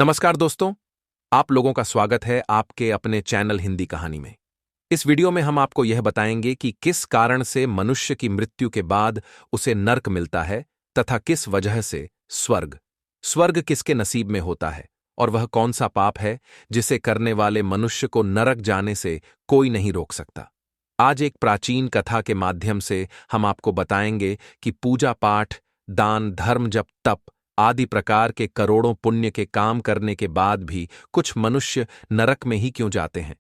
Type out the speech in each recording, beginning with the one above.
नमस्कार दोस्तों, आप लोगों का स्वागत है आपके अपने चैनल हिंदी कहानी में। इस वीडियो में हम आपको यह बताएंगे कि किस कारण से मनुष्य की मृत्यु के बाद उसे नर्क मिलता है तथा किस वजह से स्वर्ग। स्वर्ग किसके नसीब में होता है और वह कौन सा पाप है जिसे करने वाले मनुष्य को नरक जाने से कोई नहीं रोक सकता। आज एक प्राचीन कथा के माध्यम से हम आपको बताएंगे कि पूजा पाठ, दान, धर्म, जप, तप आदि प्रकार के करोड़ों पुण्य के काम करने के बाद भी कुछ मनुष्य नरक में ही क्यों जाते हैं।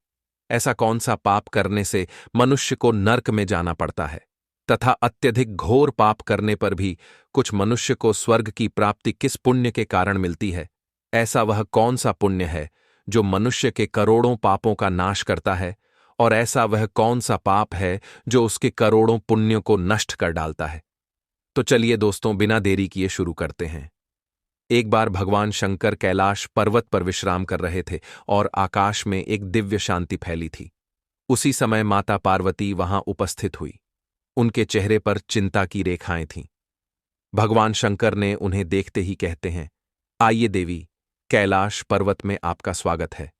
ऐसा कौन सा पाप करने से मनुष्य को नरक में जाना पड़ता है तथा अत्यधिक घोर पाप करने पर भी कुछ मनुष्य को स्वर्ग की प्राप्ति किस पुण्य के कारण मिलती है। ऐसा वह कौन सा पुण्य है जो मनुष्य के करोड़ों पापों का नाश करता है और ऐसा वह कौन सा पाप है जो उसके करोड़ों पुण्यों को नष्ट कर डालता है। तो चलिए दोस्तों, बिना देरी किए शुरू करते हैं। एक बार भगवान शंकर कैलाश पर्वत पर विश्राम कर रहे थे और आकाश में एक दिव्य शांति फैली थी। उसी समय माता पार्वती वहां उपस्थित हुई। उनके चेहरे पर चिंता की रेखाएं थीं। भगवान शंकर ने उन्हें देखते ही कहते हैं, आइए देवी, कैलाश पर्वत में आपका स्वागत है।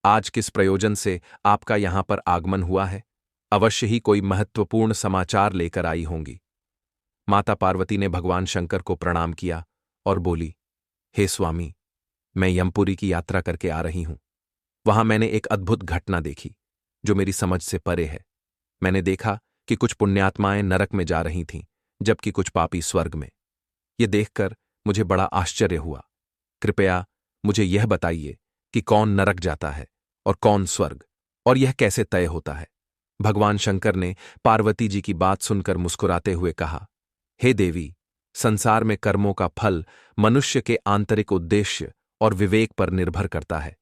आज किस प्रयोजन से आपका यहां पर आगमन हुआ है? अवश्य ही कोई महत्वपूर्ण समाचार लेकर आई होंगी। माता पार्वती ने भगवान शंकर को प्रणाम किया और बोली, हे स्वामी, मैं यमपुरी की यात्रा करके आ रही हूं। वहां मैंने एक अद्भुत घटना देखी जो मेरी समझ से परे है। मैंने देखा कि कुछ पुण्यात्माएं नरक में जा रही थीं, जबकि कुछ पापी स्वर्ग में। यह देखकर मुझे बड़ा आश्चर्य हुआ। कृपया मुझे यह बताइए कि कौन नरक जाता है और कौन स्वर्ग, और यह कैसे तय होता है। भगवान शंकर ने पार्वती जी की बात सुनकर मुस्कुराते हुए कहा, हे देवी, संसार में कर्मों का फल मनुष्य के आंतरिक उद्देश्य और विवेक पर निर्भर करता है।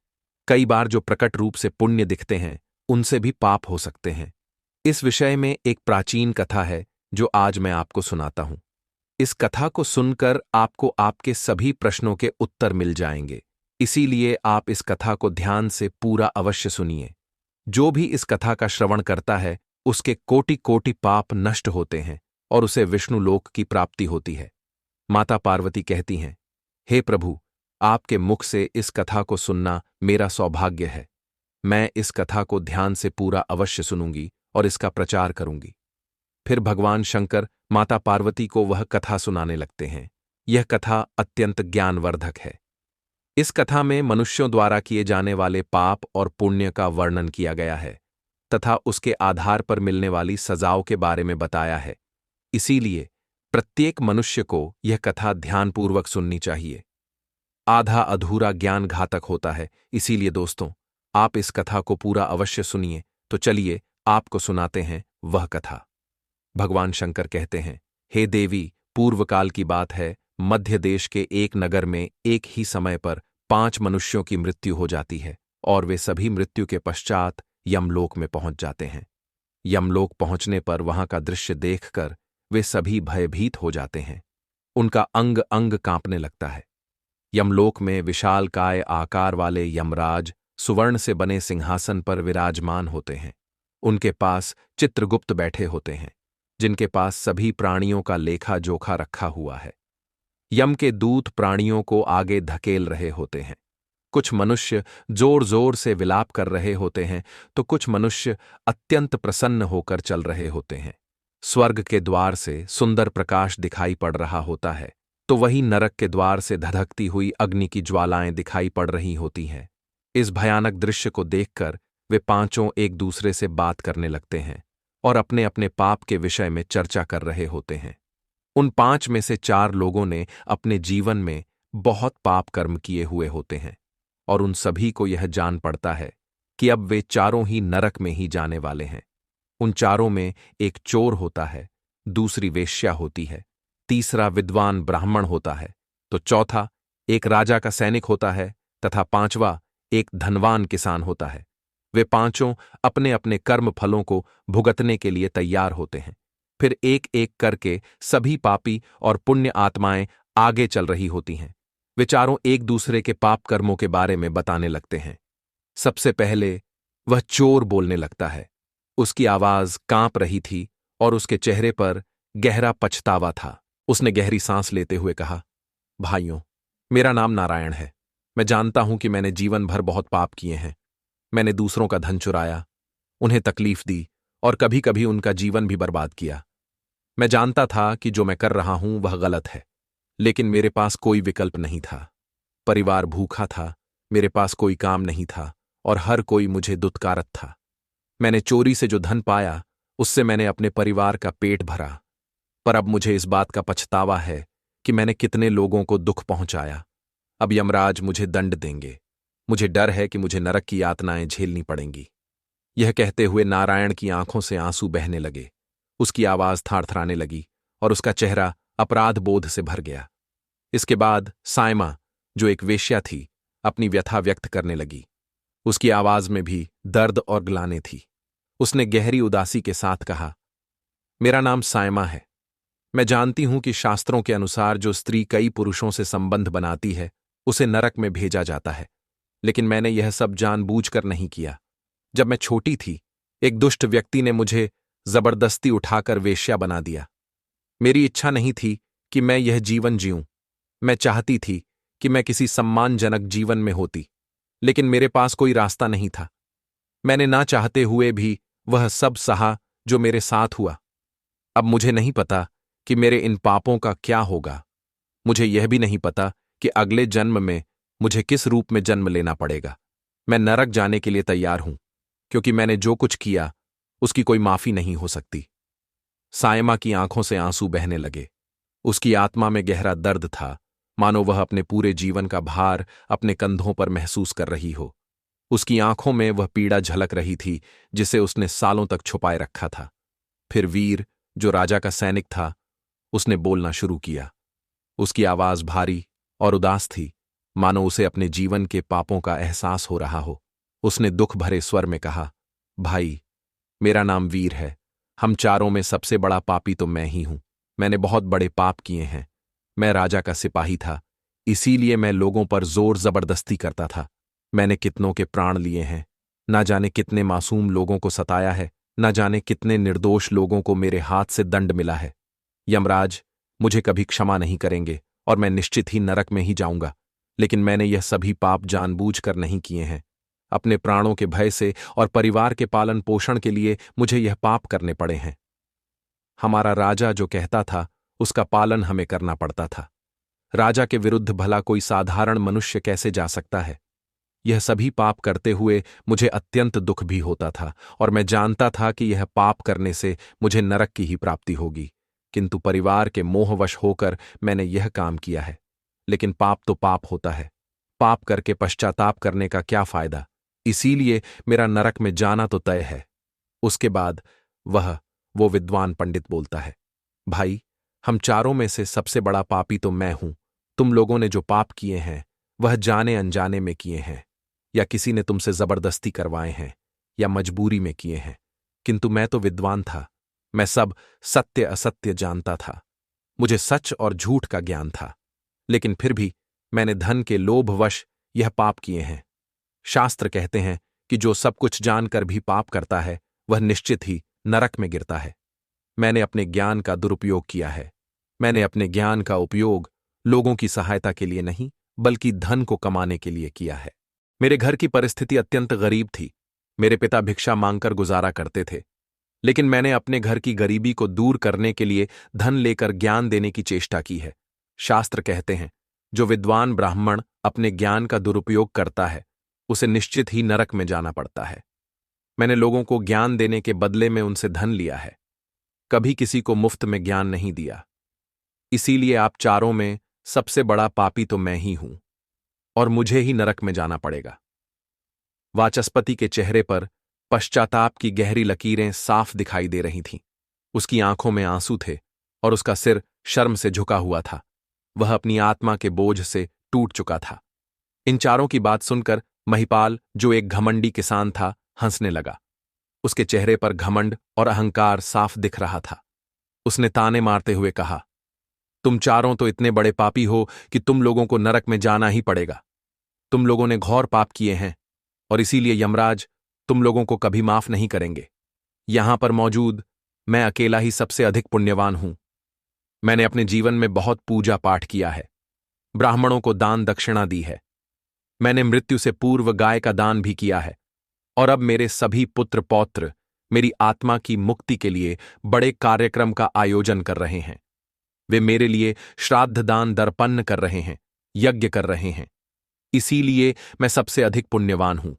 कई बार जो प्रकट रूप से पुण्य दिखते हैं, उनसे भी पाप हो सकते हैं। इस विषय में एक प्राचीन कथा है जो आज मैं आपको सुनाता हूं। इस कथा को सुनकर आपको आपके सभी प्रश्नों के उत्तर मिल जाएंगे। इसीलिए आप इस कथा को ध्यान से पूरा अवश्य सुनिए। जो भी इस कथा का श्रवण करता है, उसके कोटि कोटि पाप नष्ट होते हैं और उसे विष्णु लोक की प्राप्ति होती है। माता पार्वती कहती हैं, हे प्रभु, आपके मुख से इस कथा को सुनना मेरा सौभाग्य है। मैं इस कथा को ध्यान से पूरा अवश्य सुनूंगी और इसका प्रचार करूंगी। फिर भगवान शंकर माता पार्वती को वह कथा सुनाने लगते हैं। यह कथा अत्यंत ज्ञानवर्धक है। इस कथा में मनुष्यों द्वारा किए जाने वाले पाप और पुण्य का वर्णन किया गया है तथा उसके आधार पर मिलने वाली सजाओं के बारे में बताया है। इसीलिए प्रत्येक मनुष्य को यह कथा ध्यानपूर्वक सुननी चाहिए। आधा अधूरा ज्ञान घातक होता है। इसीलिए दोस्तों, आप इस कथा को पूरा अवश्य सुनिए। तो चलिए आपको सुनाते हैं वह कथा। भगवान शंकर कहते हैं, हे देवी, पूर्वकाल की बात है, मध्य देश के एक नगर में एक ही समय पर 5 मनुष्यों की मृत्यु हो जाती है और वे सभी मृत्यु के पश्चात यमलोक में पहुंच जाते हैं। यमलोक पहुंचने पर वहां का दृश्य देखकर वे सभी भयभीत हो जाते हैं। उनका अंग अंग कांपने लगता है। यमलोक में विशालकाय आकार वाले यमराज सुवर्ण से बने सिंहासन पर विराजमान होते हैं। उनके पास चित्रगुप्त बैठे होते हैं, जिनके पास सभी प्राणियों का लेखा जोखा रखा हुआ है। यम के दूत प्राणियों को आगे धकेल रहे होते हैं। कुछ मनुष्य जोर जोर से विलाप कर रहे होते हैं, तो कुछ मनुष्य अत्यंत प्रसन्न होकर चल रहे होते हैं। स्वर्ग के द्वार से सुंदर प्रकाश दिखाई पड़ रहा होता है, तो वही नरक के द्वार से धधकती हुई अग्नि की ज्वालाएं दिखाई पड़ रही होती हैं। इस भयानक दृश्य को देखकर वे पांचों एक दूसरे से बात करने लगते हैं और अपने अपने पाप के विषय में चर्चा कर रहे होते हैं। उन 5 में से 4 लोगों ने अपने जीवन में बहुत पाप कर्म किए हुए होते हैं और उन सभी को यह जान पड़ता है कि अब वे चारों ही नरक में ही जाने वाले हैं। उन चारों में एक चोर होता है, दूसरी वेश्या होती है, तीसरा विद्वान ब्राह्मण होता है, तो चौथा एक राजा का सैनिक होता है तथा 5वां एक धनवान किसान होता है। वे पांचों अपने अपने कर्म फलों को भुगतने के लिए तैयार होते हैं। फिर एक एक करके सभी पापी और पुण्य आत्माएं आगे चल रही होती हैं। वे चारों एक दूसरे के पाप कर्मों के बारे में बताने लगते हैं। सबसे पहले वह चोर बोलने लगता है। उसकी आवाज कांप रही थी और उसके चेहरे पर गहरा पछतावा था। उसने गहरी सांस लेते हुए कहा, भाइयों, मेरा नाम नारायण है। मैं जानता हूं कि मैंने जीवन भर बहुत पाप किए हैं। मैंने दूसरों का धन चुराया, उन्हें तकलीफ दी और कभी कभी उनका जीवन भी बर्बाद किया। मैं जानता था कि जो मैं कर रहा हूं वह गलत है, लेकिन मेरे पास कोई विकल्प नहीं था। परिवार भूखा था, मेरे पास कोई काम नहीं था और हर कोई मुझे दुत्कारत था। मैंने चोरी से जो धन पाया उससे मैंने अपने परिवार का पेट भरा, पर अब मुझे इस बात का पछतावा है कि मैंने कितने लोगों को दुख पहुंचाया। अब यमराज मुझे दंड देंगे। मुझे डर है कि मुझे नरक की यातनाएं झेलनी पड़ेंगी। यह कहते हुए नारायण की आंखों से आंसू बहने लगे। उसकी आवाज थाड़थड़ाने लगी और उसका चेहरा अपराध बोध से भर गया। इसके बाद सायमा, जो एक वेश्या थी, अपनी व्यथा व्यक्त करने लगी। उसकी आवाज में भी दर्द और ग्लानि थी। उसने गहरी उदासी के साथ कहा, मेरा नाम सायमा है। मैं जानती हूं कि शास्त्रों के अनुसार जो स्त्री कई पुरुषों से संबंध बनाती है उसे नरक में भेजा जाता है, लेकिन मैंने यह सब जानबूझकर नहीं किया। जब मैं छोटी थी, एक दुष्ट व्यक्ति ने मुझे जबरदस्ती उठाकर वेश्या बना दिया। मेरी इच्छा नहीं थी कि मैं यह जीवन जीऊं। मैं चाहती थी कि मैं किसी सम्मानजनक जीवन में होती, लेकिन मेरे पास कोई रास्ता नहीं था। मैंने ना चाहते हुए भी वह सब सहा जो मेरे साथ हुआ। अब मुझे नहीं पता कि मेरे इन पापों का क्या होगा। मुझे यह भी नहीं पता कि अगले जन्म में मुझे किस रूप में जन्म लेना पड़ेगा। मैं नरक जाने के लिए तैयार हूं, क्योंकि मैंने जो कुछ किया उसकी कोई माफी नहीं हो सकती। सायमा की आंखों से आंसू बहने लगे। उसकी आत्मा में गहरा दर्द था, मानो वह अपने पूरे जीवन का भार अपने कंधों पर महसूस कर रही हो। उसकी आंखों में वह पीड़ा झलक रही थी जिसे उसने सालों तक छुपाए रखा था। फिर वीर, जो राजा का सैनिक था, उसने बोलना शुरू किया। उसकी आवाज भारी और उदास थी, मानो उसे अपने जीवन के पापों का एहसास हो रहा हो। उसने दुख भरे स्वर में कहा, भाई, मेरा नाम वीर है। हम चारों में सबसे बड़ा पापी तो मैं ही हूं। मैंने बहुत बड़े पाप किए हैं। मैं राजा का सिपाही था, इसीलिए मैं लोगों पर जोर जबरदस्ती करता था। मैंने कितनों के प्राण लिए हैं। ना जाने कितने मासूम लोगों को सताया है, ना जाने कितने निर्दोष लोगों को मेरे हाथ से दंड मिला है। यमराज मुझे कभी क्षमा नहीं करेंगे और मैं निश्चित ही नरक में ही जाऊंगा, लेकिन मैंने यह सभी पाप जानबूझकर नहीं किए हैं। अपने प्राणों के भय से और परिवार के पालन पोषण के लिए मुझे यह पाप करने पड़े हैं। हमारा राजा जो कहता था उसका पालन हमें करना पड़ता था। राजा के विरुद्ध भला कोई साधारण मनुष्य कैसे जा सकता है? यह सभी पाप करते हुए मुझे अत्यंत दुख भी होता था और मैं जानता था कि यह पाप करने से मुझे नरक की ही प्राप्ति होगी, किंतु परिवार के मोहवश होकर मैंने यह काम किया है। लेकिन पाप तो पाप होता है। पाप करके पश्चाताप करने का क्या फायदा? इसीलिए मेरा नरक में जाना तो तय है। उसके बाद वो विद्वान पंडित बोलता है, भाई, हम चारों में से सबसे बड़ा पापी तो मैं हूं। तुम लोगों ने जो पाप किए हैं वह जाने अनजाने में किए हैं, या किसी ने तुमसे जबरदस्ती करवाए हैं, या मजबूरी में किए हैं। किंतु मैं तो विद्वान था। मैं सब सत्य असत्य जानता था। मुझे सच और झूठ का ज्ञान था, लेकिन फिर भी मैंने धन के लोभवश यह पाप किए हैं। शास्त्र कहते हैं कि जो सब कुछ जानकर भी पाप करता है वह निश्चित ही नरक में गिरता है। मैंने अपने ज्ञान का दुरुपयोग किया है। मैंने अपने ज्ञान का उपयोग लोगों की सहायता के लिए नहीं, बल्कि धन को कमाने के लिए किया है। मेरे घर की परिस्थिति अत्यंत गरीब थी। मेरे पिता भिक्षा मांगकर गुजारा करते थे, लेकिन मैंने अपने घर की गरीबी को दूर करने के लिए धन लेकर ज्ञान देने की चेष्टा की है। शास्त्र कहते हैं, जो विद्वान ब्राह्मण अपने ज्ञान का दुरुपयोग करता है उसे निश्चित ही नरक में जाना पड़ता है। मैंने लोगों को ज्ञान देने के बदले में उनसे धन लिया है, कभी किसी को मुफ्त में ज्ञान नहीं दिया। इसीलिए आप चारों में सबसे बड़ा पापी तो मैं ही हूं और मुझे ही नरक में जाना पड़ेगा। वाचस्पति के चेहरे पर पश्चाताप की गहरी लकीरें साफ दिखाई दे रही थीं। उसकी आंखों में आंसू थे और उसका सिर शर्म से झुका हुआ था। वह अपनी आत्मा के बोझ से टूट चुका था। इन चारों की बात सुनकर महिपाल, जो एक घमंडी किसान था, हंसने लगा। उसके चेहरे पर घमंड और अहंकार साफ दिख रहा था। उसने ताने मारते हुए कहा, तुम चारों तो इतने बड़े पापी हो कि तुम लोगों को नरक में जाना ही पड़ेगा। तुम लोगों ने घोर पाप किए हैं और इसीलिए यमराज तुम लोगों को कभी माफ नहीं करेंगे। यहां पर मौजूद मैं अकेला ही सबसे अधिक पुण्यवान हूं। मैंने अपने जीवन में बहुत पूजा पाठ किया है, ब्राह्मणों को दान दक्षिणा दी है। मैंने मृत्यु से पूर्व गाय का दान भी किया है, और अब मेरे सभी पुत्र पौत्र मेरी आत्मा की मुक्ति के लिए बड़े कार्यक्रम का आयोजन कर रहे हैं। वे मेरे लिए श्राद्ध दान दर्पण कर रहे हैं, यज्ञ कर रहे हैं। इसीलिए मैं सबसे अधिक पुण्यवान हूं।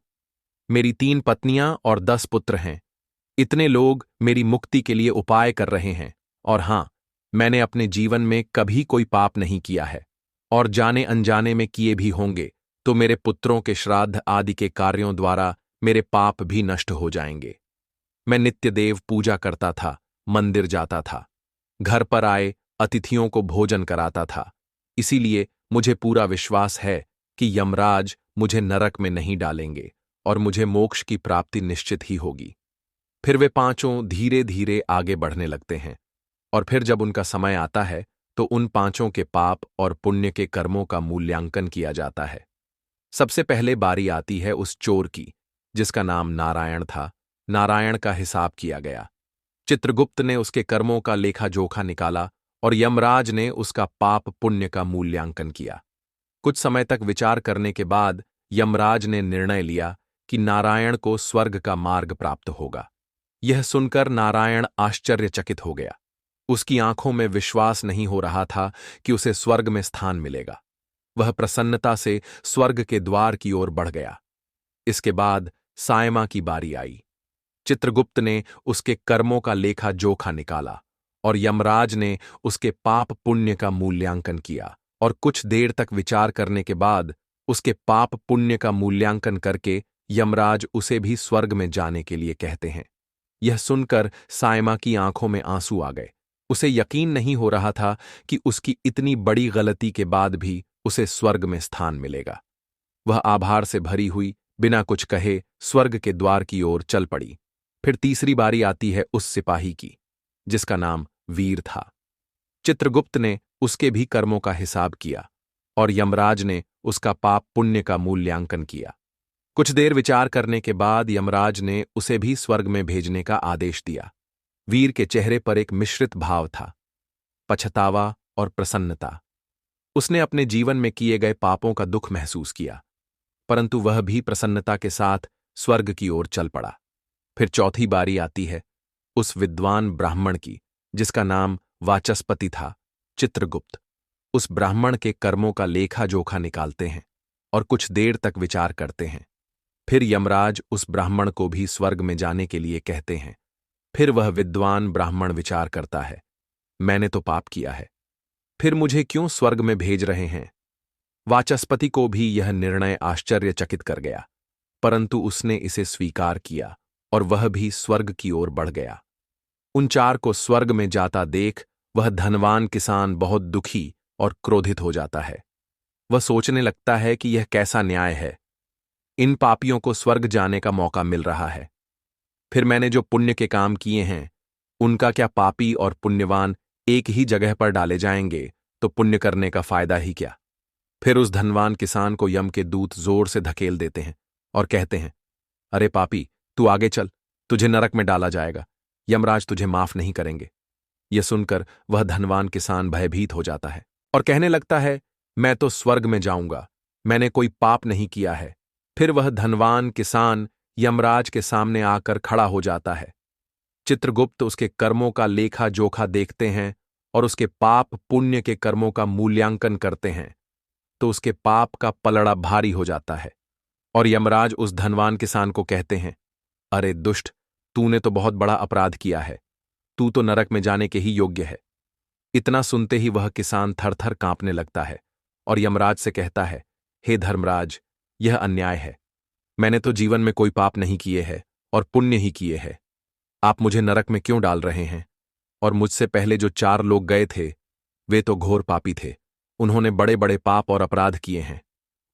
मेरी 3 पत्नियां और 10 पुत्र हैं। इतने लोग मेरी मुक्ति के लिए उपाय कर रहे हैं। और हां, मैंने अपने जीवन में कभी कोई पाप नहीं किया है, और जाने अनजाने में किए भी होंगे तो मेरे पुत्रों के श्राद्ध आदि के कार्यों द्वारा मेरे पाप भी नष्ट हो जाएंगे। मैं नित्य देव पूजा करता था, मंदिर जाता था, घर पर आए अतिथियों को भोजन कराता था। इसीलिए मुझे पूरा विश्वास है कि यमराज मुझे नरक में नहीं डालेंगे और मुझे मोक्ष की प्राप्ति निश्चित ही होगी। फिर वे पांचों धीरे धीरे आगे बढ़ने लगते हैं, और फिर जब उनका समय आता है तो उन पांचों के पाप और पुण्य के कर्मों का मूल्यांकन किया जाता है। सबसे पहले बारी आती है उस चोर की, जिसका नाम नारायण था। नारायण का हिसाब किया गया। चित्रगुप्त ने उसके कर्मों का लेखा जोखा निकाला और यमराज ने उसका पाप पुण्य का मूल्यांकन किया। कुछ समय तक विचार करने के बाद यमराज ने निर्णय लिया कि नारायण को स्वर्ग का मार्ग प्राप्त होगा। यह सुनकर नारायण आश्चर्यचकित हो गया। उसकी आंखों में विश्वास नहीं हो रहा था कि उसे स्वर्ग में स्थान मिलेगा। वह प्रसन्नता से स्वर्ग के द्वार की ओर बढ़ गया। इसके बाद सायमा की बारी आई। चित्रगुप्त ने उसके कर्मों का लेखा जोखा निकाला और यमराज ने उसके पाप पुण्य का मूल्यांकन किया, और कुछ देर तक विचार करने के बाद उसके पाप पुण्य का मूल्यांकन करके यमराज उसे भी स्वर्ग में जाने के लिए कहते हैं। यह सुनकर सायमा की आंखों में आंसू आ गए। उसे यकीन नहीं हो रहा था कि उसकी इतनी बड़ी गलती के बाद भी उसे स्वर्ग में स्थान मिलेगा। वह आभार से भरी हुई बिना कुछ कहे स्वर्ग के द्वार की ओर चल पड़ी। फिर तीसरी बारी आती है उस सिपाही की, जिसका नाम वीर था। चित्रगुप्त ने उसके भी कर्मों का हिसाब किया और यमराज ने उसका पाप पुण्य का मूल्यांकन किया। कुछ देर विचार करने के बाद यमराज ने उसे भी स्वर्ग में भेजने का आदेश दिया। वीर के चेहरे पर एक मिश्रित भाव था, पछतावा और प्रसन्नता। उसने अपने जीवन में किए गए पापों का दुख महसूस किया, परंतु वह भी प्रसन्नता के साथ स्वर्ग की ओर चल पड़ा। फिर चौथी बारी आती है उस विद्वान ब्राह्मण की, जिसका नाम वाचस्पति था। चित्रगुप्त उस ब्राह्मण के कर्मों का लेखा जोखा निकालते हैं और कुछ देर तक विचार करते हैं। फिर यमराज उस ब्राह्मण को भी स्वर्ग में जाने के लिए कहते हैं। फिर वह विद्वान ब्राह्मण विचार करता है, मैंने तो पाप किया है, फिर मुझे क्यों स्वर्ग में भेज रहे हैं? वाचस्पति को भी यह निर्णय आश्चर्यचकित कर गया, परंतु उसने इसे स्वीकार किया और वह भी स्वर्ग की ओर बढ़ गया। उन 4 को स्वर्ग में जाता देख वह धनवान किसान बहुत दुखी और क्रोधित हो जाता है। वह सोचने लगता है कि यह कैसा न्याय है, इन पापियों को स्वर्ग जाने का मौका मिल रहा है। फिर मैंने जो पुण्य के काम किए हैं, उनका क्या पापी और पुण्यवान एक ही जगह पर डाले जाएंगे तो पुण्य करने का फायदा ही क्या? फिर उस धनवान किसान को यम के दूत जोर से धकेल देते हैं और कहते हैं, अरे पापी, तू आगे चल, तुझे नरक में डाला जाएगा, यमराज तुझे माफ नहीं करेंगे। यह सुनकर वह धनवान किसान भयभीत हो जाता है और कहने लगता है, मैं तो स्वर्ग में जाऊंगा, मैंने कोई पाप नहीं किया है। फिर वह धनवान किसान यमराज के सामने आकर खड़ा हो जाता है। चित्रगुप्त उसके कर्मों का लेखा जोखा देखते हैं और उसके पाप पुण्य के कर्मों का मूल्यांकन करते हैं, तो उसके पाप का पलड़ा भारी हो जाता है और यमराज उस धनवान किसान को कहते हैं, अरे दुष्ट, तूने तो बहुत बड़ा अपराध किया है, तू तो नरक में जाने के ही योग्य है। इतना सुनते ही वह किसान थर-थर कांपने लगता है और यमराज से कहता है, हे धर्मराज, यह अन्याय है। मैंने तो जीवन में कोई पाप नहीं किए हैं और पुण्य ही किए हैं। आप मुझे नरक में क्यों डाल रहे हैं? और मुझसे पहले जो 4 लोग गए थे, वे तो घोर पापी थे। उन्होंने बड़े बड़े पाप और अपराध किए हैं।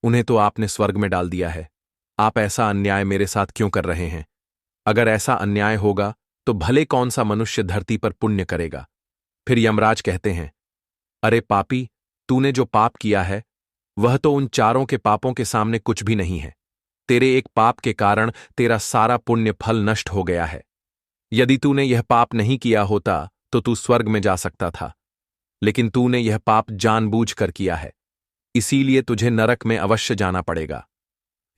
उन्हें तो आपने स्वर्ग में डाल दिया है। आप ऐसा अन्याय मेरे साथ क्यों कर रहे हैं? अगर ऐसा अन्याय होगा तो भले कौन सा मनुष्य धरती पर पुण्य करेगा? फिर यमराज कहते हैं, अरे पापी, तूने जो पाप किया है वह तो उन 4 के पापों के सामने कुछ भी नहीं है। तेरे एक पाप के कारण तेरा सारा पुण्य फल नष्ट हो गया है। यदि तूने यह पाप नहीं किया होता तो तू स्वर्ग में जा सकता था, लेकिन तूने यह पाप जानबूझकर किया है, इसीलिए तुझे नरक में अवश्य जाना पड़ेगा।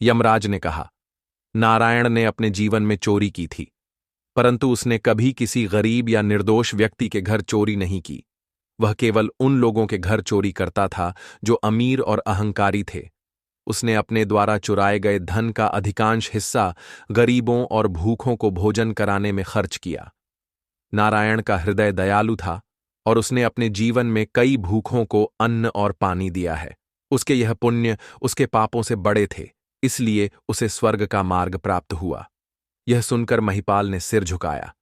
यमराज ने कहा, नारायण ने अपने जीवन में चोरी की थी, परंतु उसने कभी किसी गरीब या निर्दोष व्यक्ति के घर चोरी नहीं की। वह केवल उन लोगों के घर चोरी करता था जो अमीर और अहंकारी थे। उसने अपने द्वारा चुराए गए धन का अधिकांश हिस्सा गरीबों और भूखों को भोजन कराने में खर्च किया। नारायण का हृदय दयालु था और उसने अपने जीवन में कई भूखों को अन्न और पानी दिया है। उसके यह पुण्य उसके पापों से बड़े थे, इसलिए उसे स्वर्ग का मार्ग प्राप्त हुआ। यह सुनकर महिपाल ने सिर झुकाया।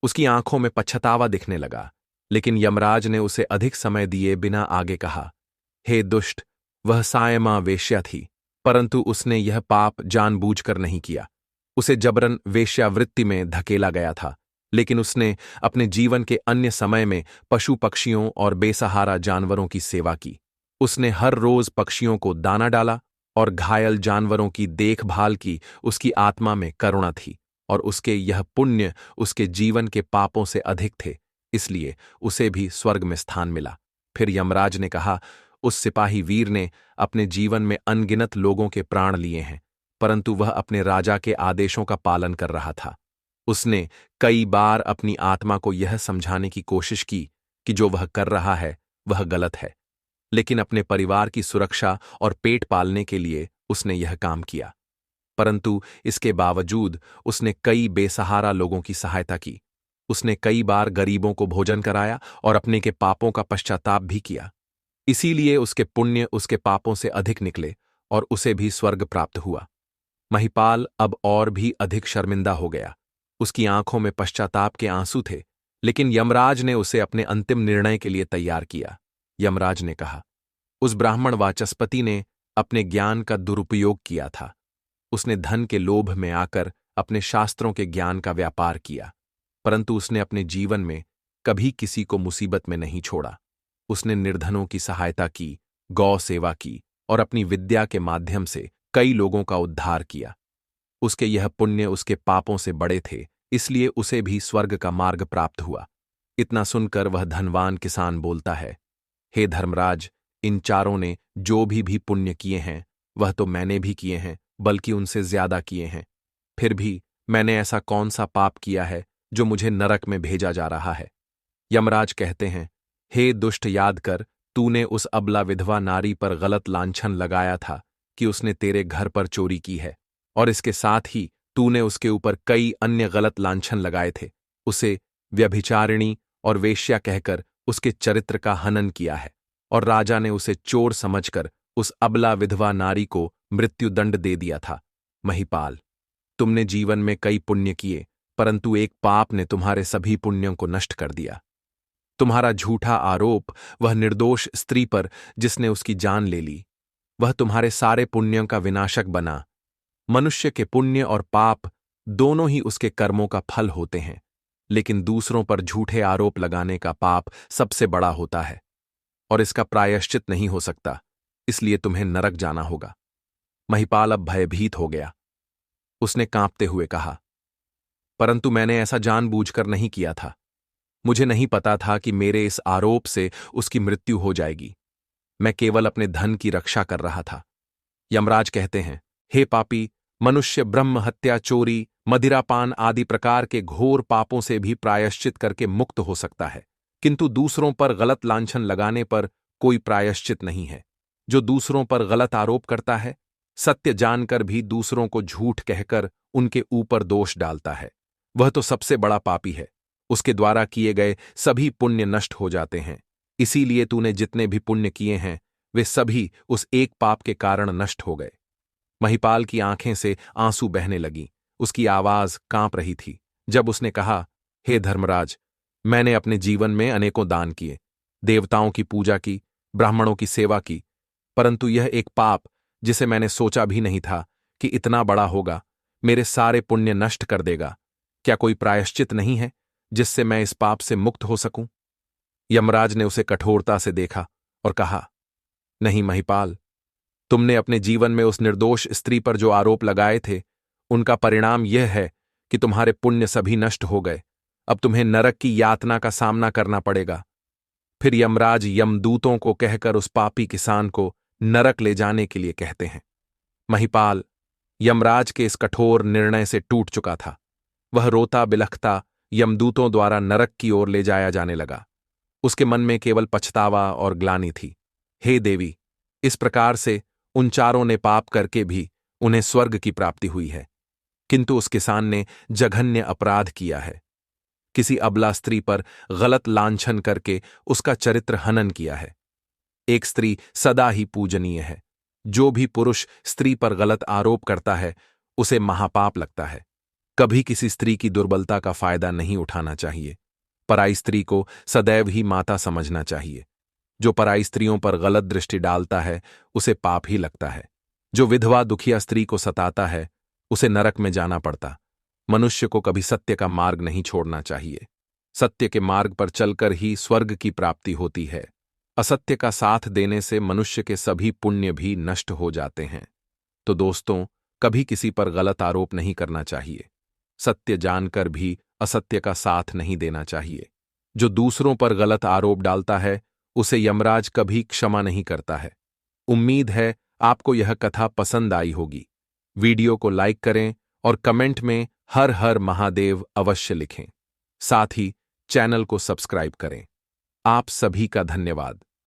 उसकी आंखों में पछतावा दिखने लगा, लेकिन यमराज ने उसे अधिक समय दिए बिना आगे कहा, हे दुष्ट, वह सायमा वेश्या थी, परंतु उसने यह पाप जानबूझकर नहीं किया। उसे जबरन वेश्यावृत्ति में धकेला गया था, लेकिन उसने अपने जीवन के अन्य समय में पशु पक्षियों और बेसहारा जानवरों की सेवा की। उसने हर रोज पक्षियों को दाना डाला और घायल जानवरों की देखभाल की। उसकी आत्मा में करुणा थी और उसके यह पुण्य उसके जीवन के पापों से अधिक थे, इसलिए उसे भी स्वर्ग में स्थान मिला। फिर यमराज ने कहा, उस सिपाही वीर ने अपने जीवन में अनगिनत लोगों के प्राण लिए हैं, परंतु वह अपने राजा के आदेशों का पालन कर रहा था। उसने कई बार अपनी आत्मा को यह समझाने की कोशिश की कि जो वह कर रहा है वह गलत है, लेकिन अपने परिवार की सुरक्षा और पेट पालने के लिए उसने यह काम किया। परंतु इसके बावजूद उसने कई बेसहारा लोगों की सहायता की। उसने कई बार गरीबों को भोजन कराया और अपने के पापों का पश्चाताप भी किया। इसीलिए उसके पुण्य उसके पापों से अधिक निकले और उसे भी स्वर्ग प्राप्त हुआ। महिपाल अब और भी अधिक शर्मिंदा हो गया। उसकी आंखों में पश्चाताप के आंसू थे, लेकिन यमराज ने उसे अपने अंतिम निर्णय के लिए तैयार किया। यमराज ने कहा, उस ब्राह्मण वाचस्पति ने अपने ज्ञान का दुरुपयोग किया था। उसने धन के लोभ में आकर अपने शास्त्रों के ज्ञान का व्यापार किया, परंतु उसने अपने जीवन में कभी किसी को मुसीबत में नहीं छोड़ा। उसने निर्धनों की सहायता की, गौ सेवा की और अपनी विद्या के माध्यम से कई लोगों का उद्धार किया। उसके यह पुण्य उसके पापों से बड़े थे, इसलिए उसे भी स्वर्ग का मार्ग प्राप्त हुआ। इतना सुनकर वह धनवान किसान बोलता है, हे धर्मराज, इन चारों ने जो भी पुण्य किए हैं वह तो मैंने भी किए हैं, बल्कि उनसे ज्यादा किए हैं। फिर भी मैंने ऐसा कौन सा पाप किया है जो मुझे नरक में भेजा जा रहा है? यमराज कहते हैं, हे दुष्ट, याद कर, तूने उस अबला विधवा नारी पर गलत लांछन लगाया था कि उसने तेरे घर पर चोरी की है, और इसके साथ ही तूने उसके ऊपर कई अन्य गलत लांछन लगाए थे। उसे व्यभिचारिणी और वेश्या कहकर उसके चरित्र का हनन किया है, और राजा ने उसे चोर समझकर उस अबला विधवा नारी को मृत्युदंड दे दिया था। महिपाल, तुमने जीवन में कई पुण्य किए, परंतु एक पाप ने तुम्हारे सभी पुण्यों को नष्ट कर दिया। तुम्हारा झूठा आरोप वह निर्दोष स्त्री पर जिसने उसकी जान ले ली, वह तुम्हारे सारे पुण्यों का विनाशक बना। मनुष्य के पुण्य और पाप दोनों ही उसके कर्मों का फल होते हैं, लेकिन दूसरों पर झूठे आरोप लगाने का पाप सबसे बड़ा होता है और इसका प्रायश्चित नहीं हो सकता, इसलिए तुम्हें नरक जाना होगा। महिपाल अब भयभीत हो गया। उसने कांपते हुए कहा, परंतु मैंने ऐसा जानबूझकर नहीं किया था। मुझे नहीं पता था कि मेरे इस आरोप से उसकी मृत्यु हो जाएगी। मैं केवल अपने धन की रक्षा कर रहा था। यमराज कहते हैं, हे पापी, मनुष्य ब्रह्म हत्या, चोरी, मदिरापान आदि प्रकार के घोर पापों से भी प्रायश्चित करके मुक्त हो सकता है, किंतु दूसरों पर गलत लांछन लगाने पर कोई प्रायश्चित नहीं है। जो दूसरों पर गलत आरोप करता है, सत्य जानकर भी दूसरों को झूठ कहकर उनके ऊपर दोष डालता है, वह तो सबसे बड़ा पापी है। उसके द्वारा किए गए सभी पुण्य नष्ट हो जाते हैं। इसीलिए तूने जितने भी पुण्य किए हैं वे सभी उस एक पाप के कारण नष्ट हो गए। महिपाल की आंखें से आंसू बहने लगीं। उसकी आवाज कांप रही थी जब उसने कहा, हे धर्मराज, मैंने अपने जीवन में अनेकों दान किए, देवताओं की पूजा की, ब्राह्मणों की सेवा की, परंतु यह एक पाप जिसे मैंने सोचा भी नहीं था कि इतना बड़ा होगा, मेरे सारे पुण्य नष्ट कर देगा। क्या कोई प्रायश्चित नहीं है जिससे मैं इस पाप से मुक्त हो सकूं? यमराज ने उसे कठोरता से देखा और कहा, नहीं महिपाल, तुमने अपने जीवन में उस निर्दोष स्त्री पर जो आरोप लगाए थे, उनका परिणाम यह है कि तुम्हारे पुण्य सभी नष्ट हो गए। अब तुम्हें नरक की यातना का सामना करना पड़ेगा। फिर यमराज यमदूतों को कहकर उस पापी किसान को नरक ले जाने के लिए कहते हैं। महिपाल, यमराज के इस कठोर निर्णय से टूट चुका था। वह रोता बिलखता यमदूतों द्वारा नरक की ओर ले जाया जाने लगा। उसके मन में केवल पछतावा और ग्लानि थी। हे देवी, इस प्रकार से उन चारों ने पाप करके भी उन्हें स्वर्ग की प्राप्ति हुई है, किंतु उस किसान ने जघन्य अपराध किया है। किसी अबला स्त्री पर गलत लांछन करके उसका चरित्र हनन किया है। एक स्त्री सदा ही पूजनीय है। जो भी पुरुष स्त्री पर गलत आरोप करता है उसे महापाप लगता है। कभी किसी स्त्री की दुर्बलता का फायदा नहीं उठाना चाहिए। पराई स्त्री को सदैव ही माता समझना चाहिए। जो पराई स्त्रियों पर गलत दृष्टि डालता है उसे पाप ही लगता है। जो विधवा दुखिया स्त्री को सताता है उसे नरक में जाना पड़ता। मनुष्य को कभी सत्य का मार्ग नहीं छोड़ना चाहिए। सत्य के मार्ग पर चलकर ही स्वर्ग की प्राप्ति होती है। असत्य का साथ देने से मनुष्य के सभी पुण्य भी नष्ट हो जाते हैं। तो दोस्तों, कभी किसी पर गलत आरोप नहीं करना चाहिए। सत्य जानकर भी असत्य का साथ नहीं देना चाहिए। जो दूसरों पर गलत आरोप डालता है उसे यमराज कभी क्षमा नहीं करता है। उम्मीद है आपको यह कथा पसंद आई होगी। वीडियो को लाइक करें और कमेंट में हर हर महादेव अवश्य लिखें। साथ ही चैनल को सब्सक्राइब करें। आप सभी का धन्यवाद।